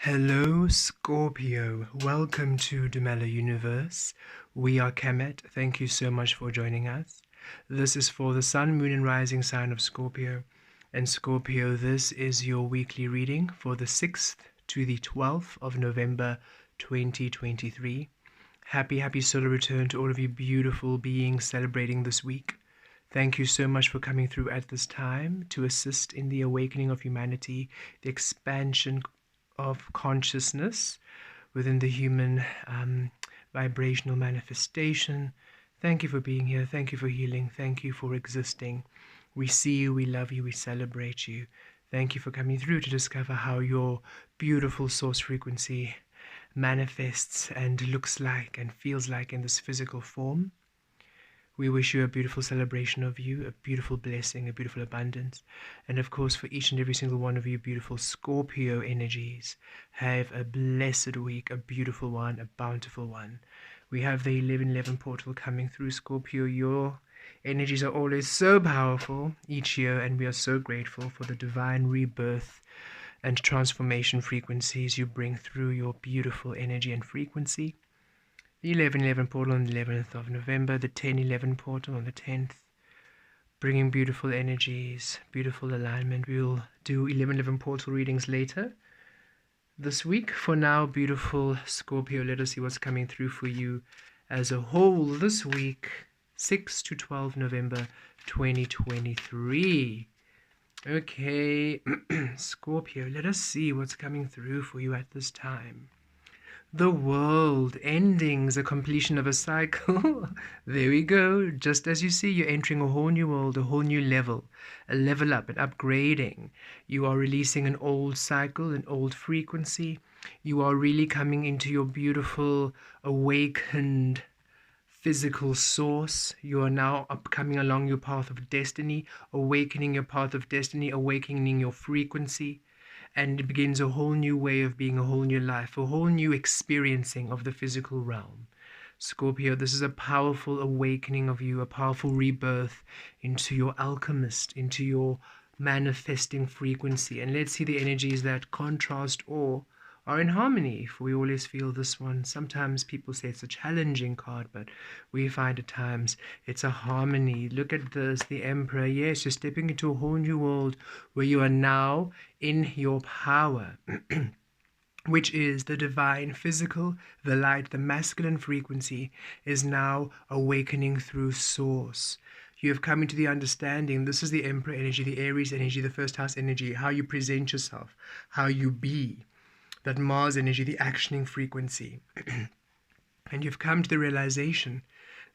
Hello, Scorpio. Welcome to Demella Universe. We are Kemet. Thank you so much for joining us. This is for the Sun, Moon, and Rising sign of Scorpio. And Scorpio, this is your weekly reading for the 6th to the 12th of November 2023. Happy solar return to all of you beautiful beings celebrating this week. Thank you so much for coming through at this time to assist in the awakening of humanity, the expansion of consciousness within the human vibrational manifestation. Thank you for being here. Thank you for healing. Thank you for existing. We see you, we love you, we celebrate you. Thank you for coming through to discover how your beautiful source frequency manifests and looks like and feels like in this physical form. We wish you a beautiful celebration of you, a beautiful blessing, a beautiful abundance. And of course, for each and every single one of you beautiful Scorpio energies, have a blessed week, a beautiful one, a bountiful one. We have the 1111 portal coming through, Scorpio. Your energies are always so powerful each year, and we are so grateful for the divine rebirth and transformation frequencies you bring through your beautiful energy and frequency. The 1111 portal on the 11th of November, the 1011 portal on the 10th, bringing beautiful energies, beautiful alignment. We'll do 1111 portal readings later this week. For now, beautiful Scorpio, let us see what's coming through for you as a whole this week, 6 to 12 November 2023. Okay, Scorpio, let us see what's coming through for you at this time. The world, endings, a completion of a cycle. There we go. Just as you see, you're entering a whole new world, a whole new level, a level up, an upgrading. You are releasing an old cycle, an old frequency. You are really coming into your beautiful, awakened physical source. You are now coming along your path of destiny, awakening your path of destiny, awakening your frequency. And it begins a whole new way of being, a whole new life, a whole new experiencing of the physical realm. Scorpio, this is a powerful awakening of you, a powerful rebirth into your alchemist, into your manifesting frequency. And let's see the energies that contrast or are in harmony, for we always feel this one. Sometimes people say it's a challenging card, but we find at times it's a harmony. Look at this, the Emperor. Yes, you're stepping into a whole new world where you are now in your power, which is the divine physical, the light, the masculine frequency is now awakening through source. You have come into the understanding, this is the Emperor energy, the Aries energy, the first house energy, how you present yourself, how you be. That Mars energy, the actioning frequency. And you've come to the realization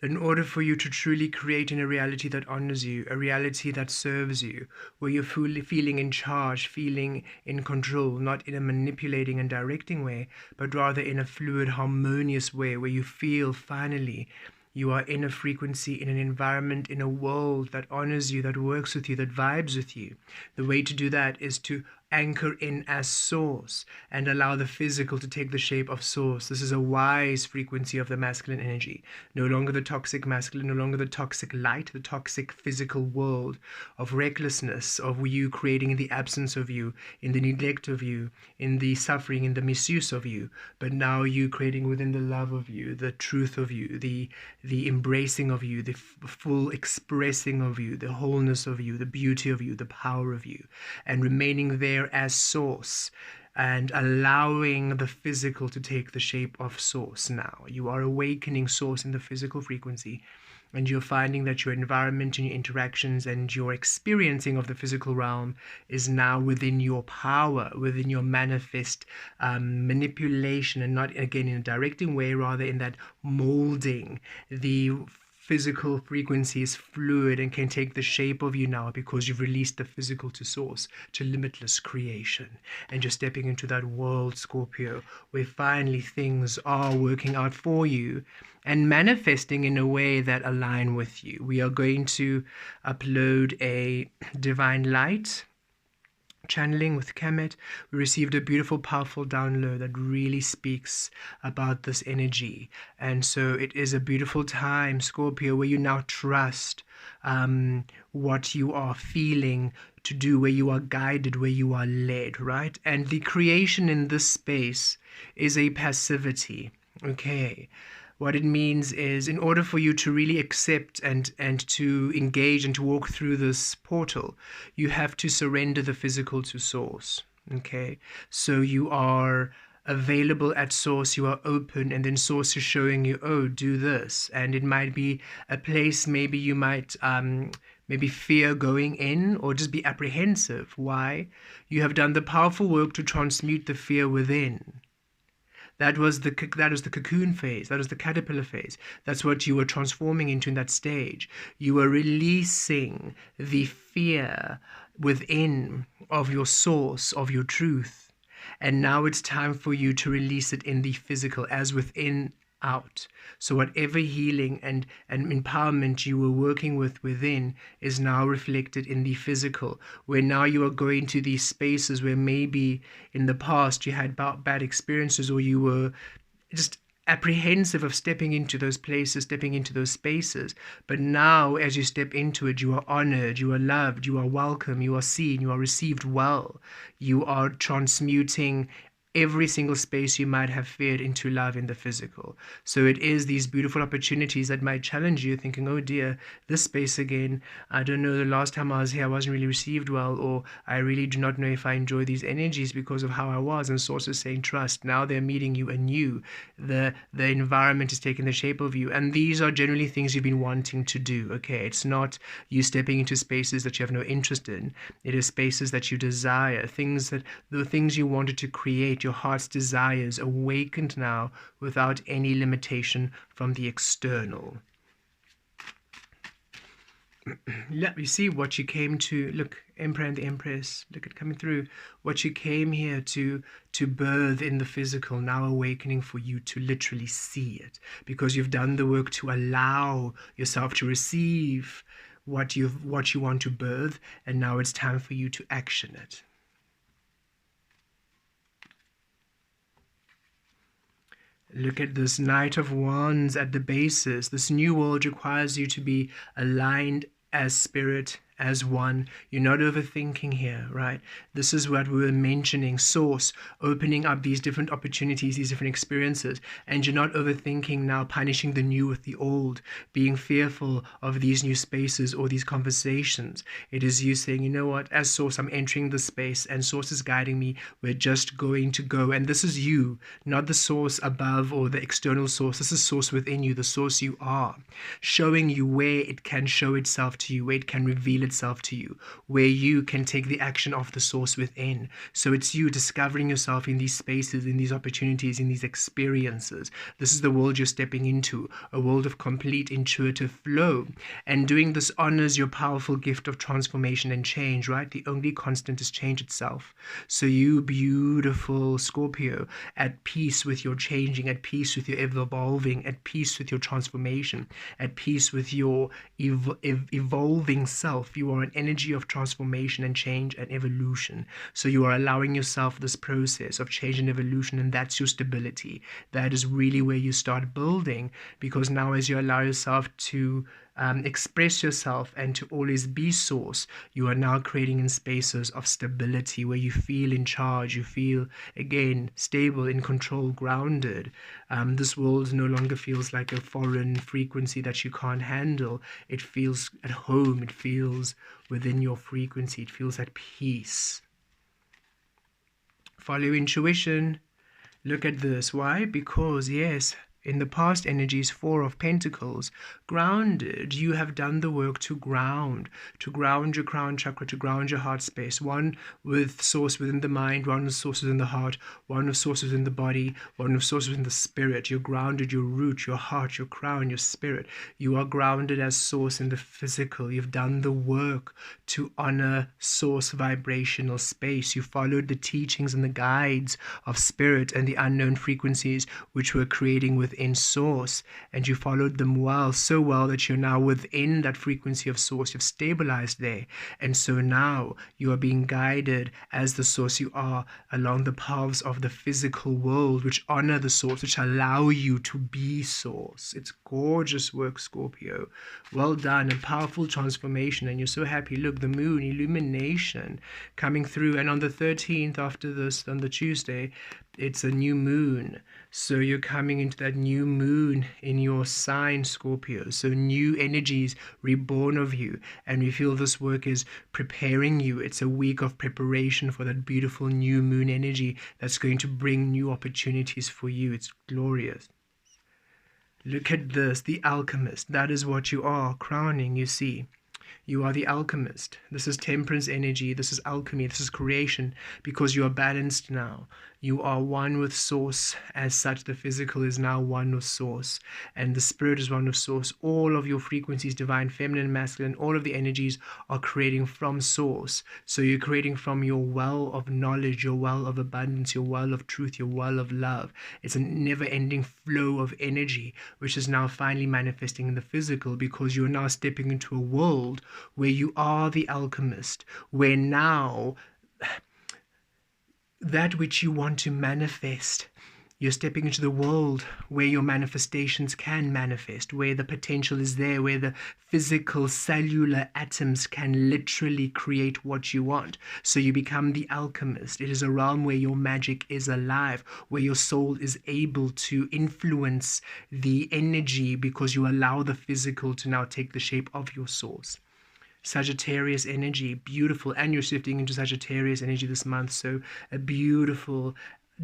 that in order for you to truly create in a reality that honors you, a reality that serves you, where you're fully feeling in charge, feeling in control, not in a manipulating and directing way, but rather in a fluid, harmonious way, where you feel finally you are in a frequency, in an environment, in a world that honors you, that works with you, that vibes with you. The way to do that is to anchor in as source and allow the physical to take the shape of source. This is a wise frequency of the masculine energy. No longer the toxic masculine, no longer the toxic light, the toxic physical world of recklessness, of you creating in the absence of you, in the neglect of you, in the suffering, in the misuse of you, but now you creating within the love of you, the truth of you, the embracing of you, the full expressing of you, the wholeness of you, the beauty of you, the power of you, and remaining there as source and allowing the physical to take the shape of source. Now you are awakening source in the physical frequency, and you're finding that your environment and your interactions and your experiencing of the physical realm is now within your power, within your manifest manipulation, and not again in a directing way, rather in that molding. The physical frequency is fluid and can take the shape of you now because you've released the physical to source, to limitless creation. And you're stepping into that world, Scorpio, where finally things are working out for you and manifesting in a way that align with you. We are going to upload a divine light channeling with Kemet, we received a beautiful, powerful download that really speaks about this energy. And so it is a beautiful time, Scorpio, where you now trust what you are feeling to do, where you are guided, where you are led, right? And the creation in this space is a passivity, okay? What it means is, in order for you to really accept and to engage and to walk through this portal, you have to surrender the physical to source, okay? So you are available at source, you are open, and then source is showing you, oh, do this. And it might be a place, maybe you might maybe fear going in, or just be apprehensive. Why? You have done the powerful work to transmute the fear within. That was the cocoon phase. That was the caterpillar phase. That's what you were transforming into in that stage. You were releasing the fear within of your source, of your truth. And now it's time for you to release it in the physical, as within, out. So whatever healing and empowerment you were working with within is now reflected in the physical, where now you are going to these spaces where maybe in the past you had bad experiences, or you were just apprehensive of stepping into those places, stepping into those spaces. But now as you step into it, you are honored, you are loved, you are welcome, you are seen, you are received well. You are transmuting every single space you might have feared into love in the physical. So it is these beautiful opportunities that might challenge you, thinking, oh dear, this space again, I don't know, the last time I was here I wasn't really received well, or I really do not know if I enjoy these energies because of how I was. And source is saying, trust, now they're meeting you anew. The environment is taking the shape of you, and these are generally things you've been wanting to do, okay? It's not you stepping into spaces that you have no interest in. It is spaces that you desire, the things you wanted to create, your heart's desires awakened now without any limitation from the external. Let me see what you came to. Look, Emperor and the Empress, look at coming through. What you came here to birth in the physical, now awakening for you to literally see it, because you've done the work to allow yourself to receive what you want to birth, and now it's time for you to action it. Look at this Knight of Wands at the basis. This new world requires you to be aligned as spirit, as one. You're not overthinking here, right? This is what we were mentioning, source, opening up these different opportunities, these different experiences, and you're not overthinking now, punishing the new with the old, being fearful of these new spaces or these conversations. It is you saying, you know what, as source, I'm entering the space and source is guiding me. We're just going to go. And this is you, not the source above or the external source. This is source within you, the source you are, showing you where it can show itself to you, where it can reveal itself to you, where you can take the action of the source within. So it's you discovering yourself in these spaces, in these opportunities, in these experiences. This is the world you're stepping into, a world of complete intuitive flow. And doing this honors your powerful gift of transformation and change, right? The only constant is change itself. So you, beautiful Scorpio, at peace with your changing, at peace with your evolving, at peace with your transformation, at peace with your evolving self. You are an energy of transformation and change and evolution. So you are allowing yourself this process of change and evolution, and that's your stability. That is really where you start building, because now as you allow yourself to express yourself and to always be source, you are now creating in spaces of stability where you feel in charge, you feel again stable, in control, grounded. This world no longer feels like a foreign frequency that you can't handle. It feels at home, it feels within your frequency, it feels at peace. Follow your intuition. Look at this. Why? Because yes, in the past energies, Four of Pentacles, grounded. You have done the work to ground your crown chakra, to ground your heart space. One with source within the mind, one with source within the heart, one with source within the body, one with source within the spirit. You're grounded, your root, your heart, your crown, your spirit. You are grounded as source in the physical. You've done the work to honor source vibrational space. You followed the teachings and the guides of spirit and the unknown frequencies which we're creating with within source, and you followed them well, so well that you're now within that frequency of source. You've stabilized there, and so now you are being guided as the source you are along the paths of the physical world, which honor the source, which allow you to be source. It's gorgeous work, Scorpio. Well done. A powerful transformation, and you're so happy. Look, the moon, illumination coming through, and on the 13th, after this, on the Tuesday, it's a new moon. So you're coming into that new moon in your sign, Scorpio. So new energies reborn of you, and we feel this work is preparing you. It's a week of preparation for that beautiful new moon energy that's going to bring new opportunities for you. It's glorious. Look at this, the alchemist. That is what you are, crowning, you see. You are the alchemist. This is temperance energy. This is alchemy. This is creation, because you are balanced now. You are one with source. As such, the physical is now one with source, and the spirit is one with source. All of your frequencies, divine, feminine, masculine, all of the energies are creating from source. So you're creating from your well of knowledge, your well of abundance, your well of truth, your well of love. It's a never-ending flow of energy, which is now finally manifesting in the physical, because you're now stepping into a world where you are the alchemist, where now that which you want to manifest, you're stepping into the world where your manifestations can manifest, where the potential is there, where the physical cellular atoms can literally create what you want. So you become the alchemist. It is a realm where your magic is alive, where your soul is able to influence the energy, because you allow the physical to now take the shape of your source. Sagittarius energy, beautiful, and you're shifting into Sagittarius energy this month, so a beautiful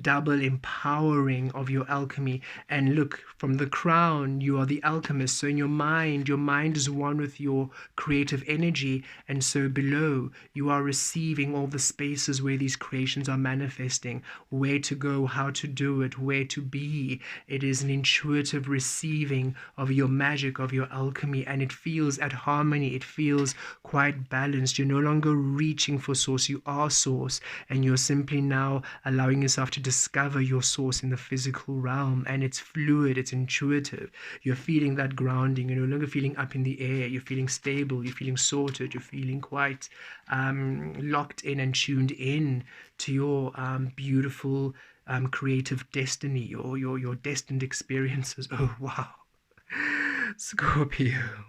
double empowering of your alchemy. And look, from the crown, you are the alchemist. So in your mind is one with your creative energy, and so below you are receiving all the spaces where these creations are manifesting, where to go, how to do it, where to be. It is an intuitive receiving of your magic, of your alchemy, and it feels at harmony. It feels quite balanced. You're no longer reaching for source. You are source, and you're simply now allowing yourself to discover your source in the physical realm, and it's fluid, it's intuitive. You're feeling that grounding. You're no longer feeling up in the air. You're feeling stable. You're feeling sorted. You're feeling quite locked in and tuned in to your beautiful creative destiny, your destined experiences. Oh wow, Scorpio.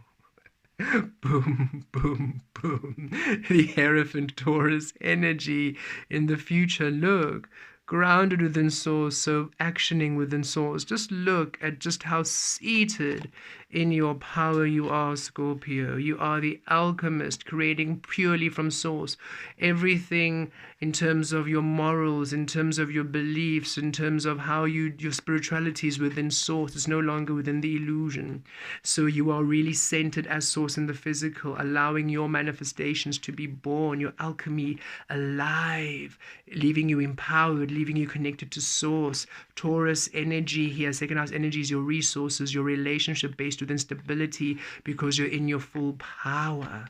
Boom, boom, boom. The Hierophant Taurus energy in the future. Look, grounded within source, so actioning within source. Just look at just how seated in your power you are, Scorpio. You are the alchemist, creating purely from source. Everything in terms of your morals, in terms of your beliefs, in terms of how your spirituality is within source. It's no longer within the illusion. So you are really centered as source in the physical, allowing your manifestations to be born, your alchemy alive, leaving you empowered, leaving you connected to source. Taurus energy here, second house energy, is your resources, your relationship based within stability, because you're in your full power.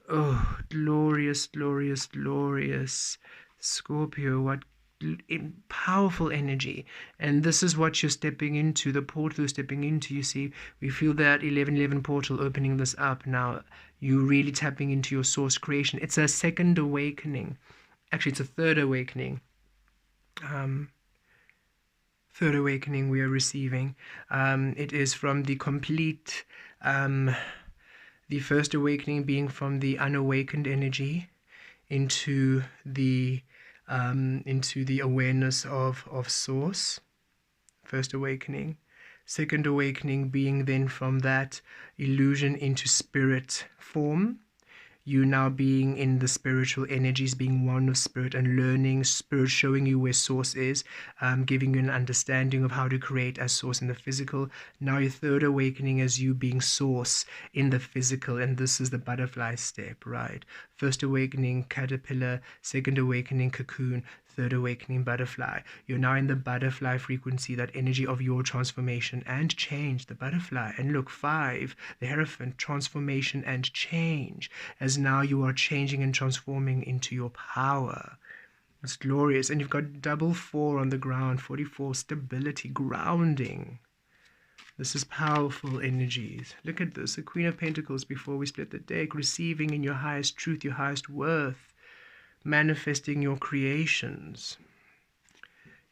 Oh, glorious, glorious, glorious. Scorpio, what powerful energy. And this is what you're stepping into, the portal you're stepping into. You see, we feel that 1111 portal opening this up now. You really tapping into your source creation. It's a second awakening. Actually, it's a third awakening. Third awakening we are receiving. It is from the complete, the first awakening being from the unawakened energy into the awareness of source. First awakening. Second awakening being then from that illusion into spirit form. You now being in the spiritual energies, being one with spirit and learning spirit, showing you where source is, giving you an understanding of how to create as source in the physical. Now your third awakening as you being source in the physical, and this is the butterfly step, right? First awakening, caterpillar. Second awakening, cocoon. Third awakening, butterfly. You're now in the butterfly frequency, that energy of your transformation and change, the butterfly. And look, 5, the Hierophant, transformation and change, as now you are changing and transforming into your power. It's glorious. And you've got double 4 on the ground, 44, stability, grounding. This is powerful energies. Look at this, the Queen of Pentacles before we split the deck, receiving in your highest truth, your highest worth, manifesting your creations,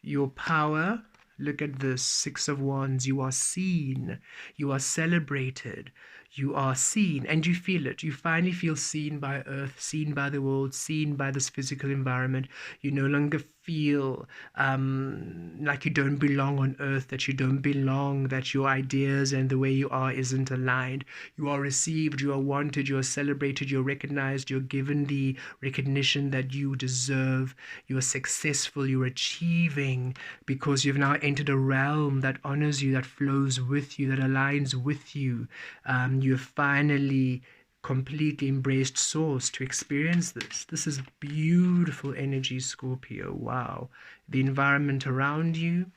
your power. Look at this, Six of Wands. You are seen, you are celebrated, you are seen, and you feel it. You finally feel seen by Earth, seen by the world, seen by this physical environment. You no longer feel like you don't belong on Earth, that you don't belong, that your ideas and the way you are isn't aligned. You are received, you are wanted, you are celebrated, you're recognized, you're given the recognition that you deserve. You are successful, you're achieving, because you've now entered a realm that honors you, that flows with you, that aligns with you. You have finally completely embraced source to experience this. This is beautiful energy, Scorpio. Wow. The environment around you.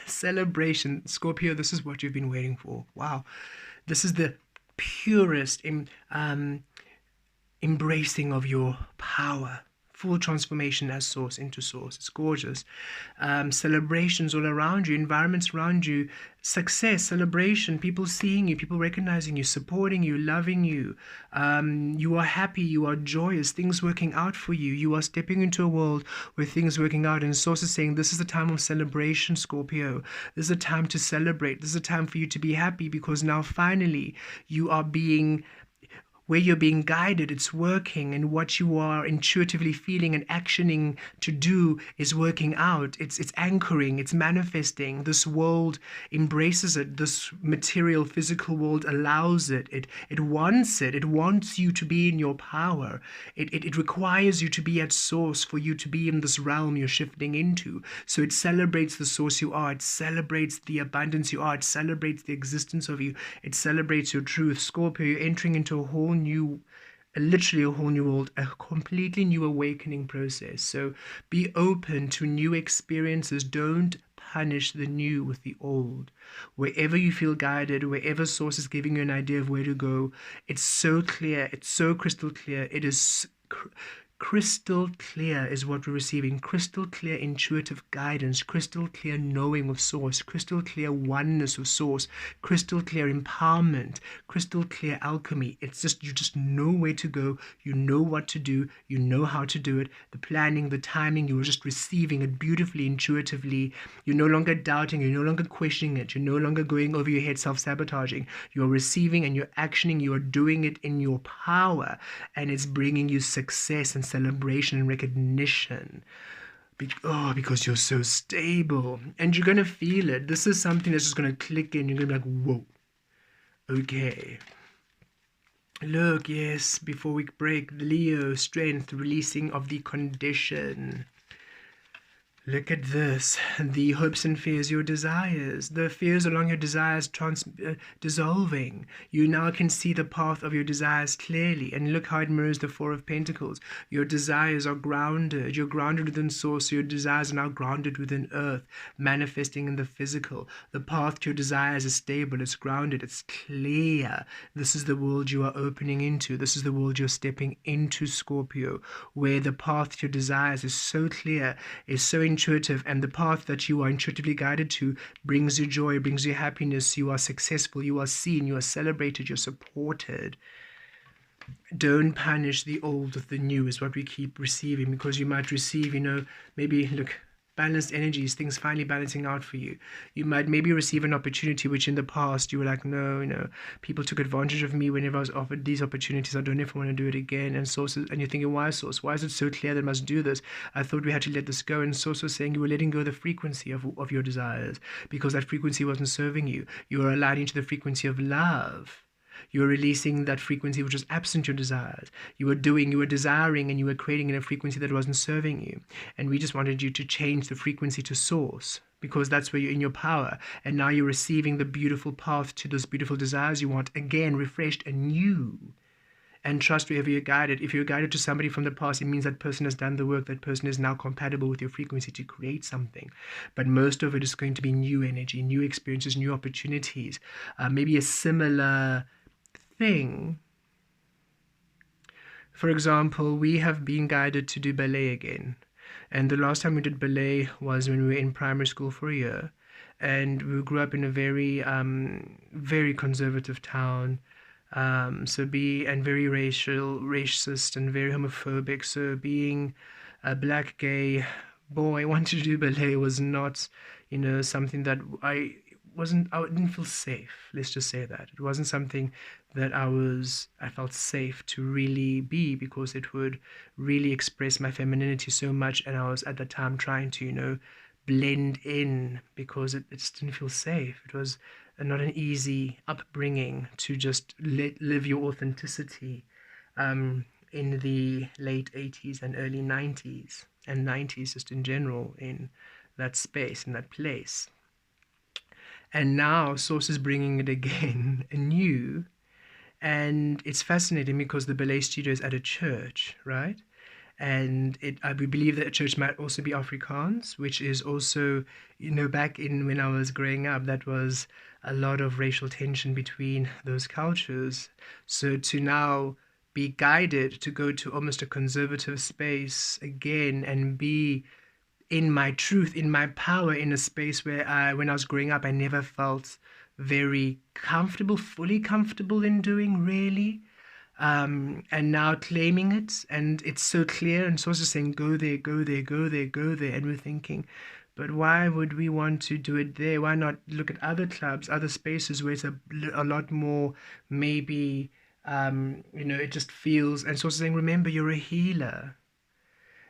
Celebration. Scorpio, this is what you've been waiting for. Wow. This is the purest embracing of your power. Full transformation as source into source. It's gorgeous. Celebrations all around you, environments around you, success, celebration, people seeing you, people recognizing you, supporting you, loving you. You are happy, you are joyous, things working out for you. You are stepping into a world where things are working out, and source is saying this is a time of celebration, Scorpio. This is a time to celebrate. This is a time for you to be happy, because now finally you are being where you're being guided, it's working, and what you are intuitively feeling and actioning to do is working out. It's anchoring, it's manifesting. This world embraces it. This material, physical world allows it. It wants it. It wants you to be in your power. It requires you to be at source for you to be in this realm you're shifting into. So it celebrates the source you are. It celebrates the abundance you are. It celebrates the existence of you. It celebrates your truth. Scorpio, you're entering into a whole new, literally a whole new world, a completely new awakening process. So be open to new experiences. Don't punish the new with the old. Wherever you feel guided, wherever source is giving you an idea of where to go, it's so clear, it's so crystal clear. It is crystal clear is what we're receiving. Crystal clear intuitive guidance, crystal clear knowing of source, crystal clear oneness of source, crystal clear empowerment, crystal clear alchemy. It's just, you just know where to go, you know what to do, you know how to do it. The planning, the timing, you are just receiving it beautifully, intuitively. You're no longer doubting, you're no longer questioning it, you're no longer going over your head self-sabotaging. You're receiving and you're actioning, you are doing it in your power, and it's bringing you success and celebration and recognition. Because you're so stable, and you're going to feel it. This is something that's just going to click in. You're going to be like, whoa, okay. Look, yes, before we break, Leo, strength, releasing of the condition. Look at this, the hopes and fears, your desires, the fears along your desires dissolving. You now can see the path of your desires clearly, and look how it mirrors the Four of Pentacles. Your desires are grounded, you're grounded within source, so your desires are now grounded within earth, manifesting in the physical. The path to your desires is stable, it's grounded, it's clear. This is the world you are opening into, this is the world you're stepping into, Scorpio, where the path to your desires is so clear, is so intuitive, and the path that you are intuitively guided to brings you joy, brings you happiness. You are successful, you are seen, you are celebrated, you're supported. Don't punish the old with the new is what we keep receiving, because you might receive, maybe, look, balanced energies, things finally balancing out for you. You might maybe receive an opportunity which in the past you were like, no, people took advantage of me whenever I was offered these opportunities. I don't know if I want to do it again. And sources, and you're thinking, why source? Why is it so clear that I must do this? I thought we had to let this go. And source was saying you were letting go of the frequency of your desires, because that frequency wasn't serving you. You were aligning to the frequency of love. You were releasing that frequency which was absent your desires. You were desiring, and you were creating in a frequency that wasn't serving you. And we just wanted you to change the frequency to source, because that's where you're in your power. And now you're receiving the beautiful path to those beautiful desires you want, again, refreshed and new. And trust wherever you're guided. If you're guided to somebody from the past, it means that person has done the work. That person is now compatible with your frequency to create something. But most of it is going to be new energy, new experiences, new opportunities. Maybe a similar thing. For example, we have been guided to do ballet again. And the last time we did ballet was when we were in primary school for a year. and we grew up in a very very conservative town. And very racist, and very homophobic. So being a black gay boy wanting to do ballet was not, something that I didn't feel safe. Let's just say that. It wasn't something that I felt safe to really be, because it would really express my femininity so much. And I was at the time trying to, blend in, because it just didn't feel safe. It was not an easy upbringing to just live your authenticity in the late 80s and early 90s, and 90s just in general, in that space, in that place. And now Source is bringing it again anew, and it's fascinating because the ballet studio is at a church, right? And we believe that a church might also be Afrikaans, which is also, back in when I was growing up, that was a lot of racial tension between those cultures. So to now be guided to go to almost a conservative space again, and be in my truth, in my power, in a space where when I was growing up, I never felt very comfortable, fully comfortable in doing, really. And now claiming it, and it's so clear, and so just saying, go there, go there, go there, go there. And we're thinking, but why would we want to do it there? Why not look at other clubs, other spaces where it's a lot more, maybe, it just feels, and so saying, remember, you're a healer.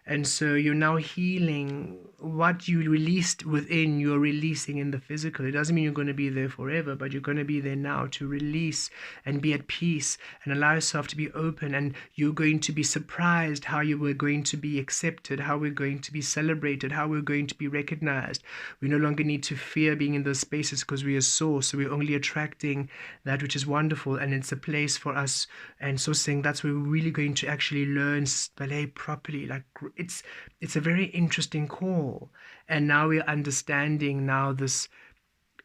And so you're now healing what you released within, you're releasing in the physical. It doesn't mean you're going to be there forever, but you're going to be there now to release and be at peace and allow yourself to be open. And you're going to be surprised how you were going to be accepted, how we're going to be celebrated, how we're going to be recognized. We no longer need to fear being in those spaces, because we are source. So we're only attracting that which is wonderful, and it's a place for us. And so saying that's where we're really going to actually learn ballet properly. Like, it's a very interesting call. And now we're understanding now this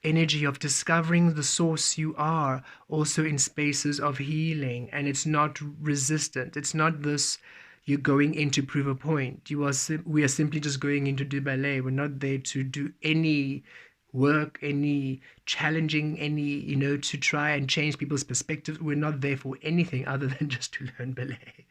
energy of discovering the source you are, also in spaces of healing. And it's not resistant. It's not this, you're going in to prove a point. We are simply just going in to do ballet. We're not there to do any work, any challenging, any, to try and change people's perspectives. We're not there for anything other than just to learn ballet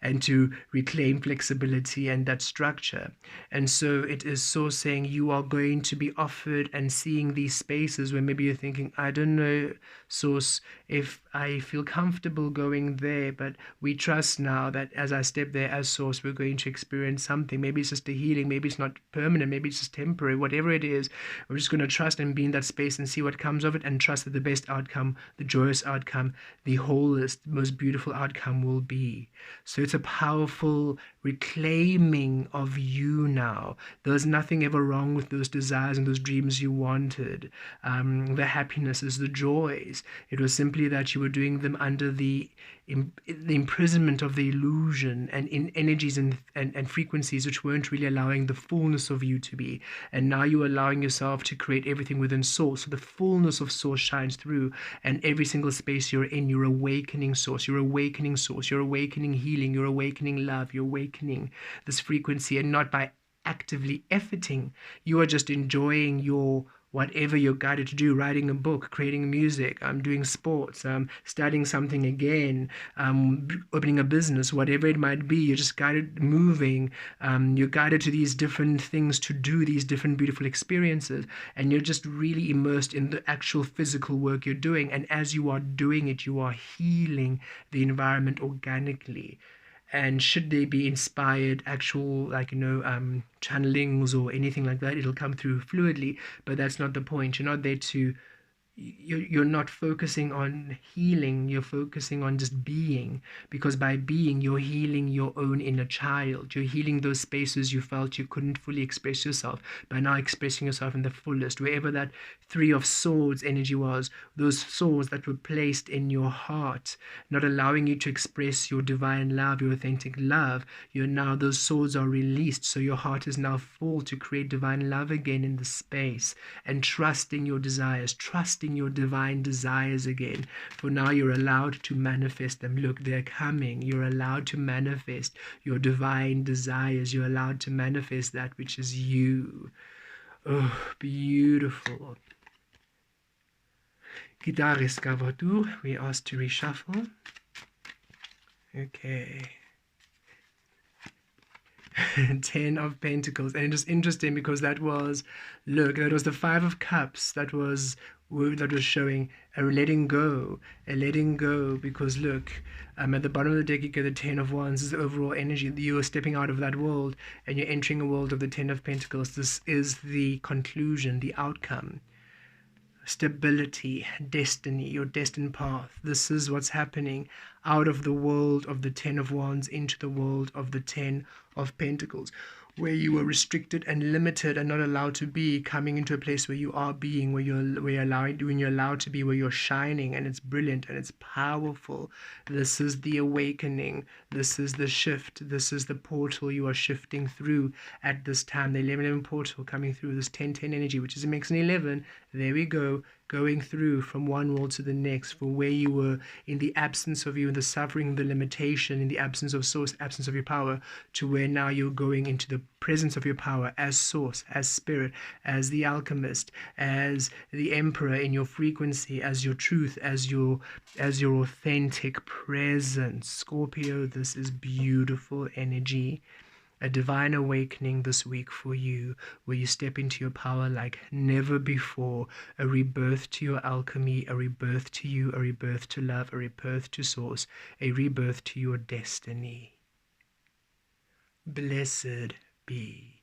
and to reclaim flexibility and that structure. And so it is so saying you are going to be offered and seeing these spaces where maybe you're thinking, I don't know, Source, if I feel comfortable going there, but we trust now that as I step there as Source, we're going to experience something. Maybe it's just a healing, maybe it's not permanent, maybe it's just temporary, whatever it is. We're just going to trust and be in that space and see what comes of it, and trust that the best outcome, the joyous outcome, the wholest, most beautiful outcome will be. So it's a powerful reclaiming of you now. There's nothing ever wrong with those desires and those dreams you wanted, the happinesses, the joys. It was simply that you were doing them under the imprisonment of the illusion, and in energies and frequencies which weren't really allowing the fullness of you to be. And now you're allowing yourself to create everything within Source. So the fullness of Source shines through, and every single space you're in, you're awakening Source, you're awakening Source, you're awakening healing, you're awakening love, you're awakening this frequency. And not by actively efforting, you are just enjoying your whatever you're guided to do, writing a book, creating music, doing sports, studying something again, opening a business, whatever it might be. You're just guided, moving, you're guided to these different things to do, these different beautiful experiences, and you're just really immersed in the actual physical work you're doing. And as you are doing it, you are healing the environment organically. And should they be inspired actual, like, channelings or anything like that, it'll come through fluidly. But that's not the point. You're not there to, you're not focusing on healing, you're focusing on just being, because by being, you're healing your own inner child. You're healing those spaces you felt you couldn't fully express yourself, by now expressing yourself in the fullest. Wherever that Three of Swords energy was, those swords that were placed in your heart, not allowing you to express your divine love, your authentic love, those swords are released. So your heart is now full to create divine love again in the space, and trusting your desires, trusting your divine desires again. For now you're allowed to manifest them. Look, they're coming. You're allowed to manifest your divine desires. You're allowed to manifest that which is you. Oh, beautiful. Guitarist Gavodur, we asked to reshuffle. Okay. 10 of Pentacles. And it was interesting because that was, look, that was the 5 of Cups. That was showing a letting go, because look, at the bottom of the deck you get the 10 of Wands. Is the overall energy that you are stepping out of that world and you're entering a world of the 10 of Pentacles. This is the conclusion, the outcome. Stability, destiny, your destined path. This is what's happening out of the world of the 10 of Wands into the world of the 10 of Pentacles, where you were restricted and limited and not allowed to be, coming into a place where you are being, when you're allowed to be, where you're shining, and it's brilliant and it's powerful. This is the awakening. This is the shift. This is the portal you are shifting through at this time. The 11-11 portal coming through, this 10-10 energy, which is it makes an 11. There we go. Going through from one world to the next, for where you were in the absence of you, in the suffering, the limitation, in the absence of source, absence of your power, to where now you're going into the presence of your power as source, as spirit, as the alchemist, as the emperor in your frequency, as your truth, as your authentic presence. Scorpio, this is beautiful energy. A divine awakening this week for you, where you step into your power like never before. A rebirth to your alchemy, a rebirth to you, a rebirth to love, a rebirth to source, a rebirth to your destiny. Blessed be.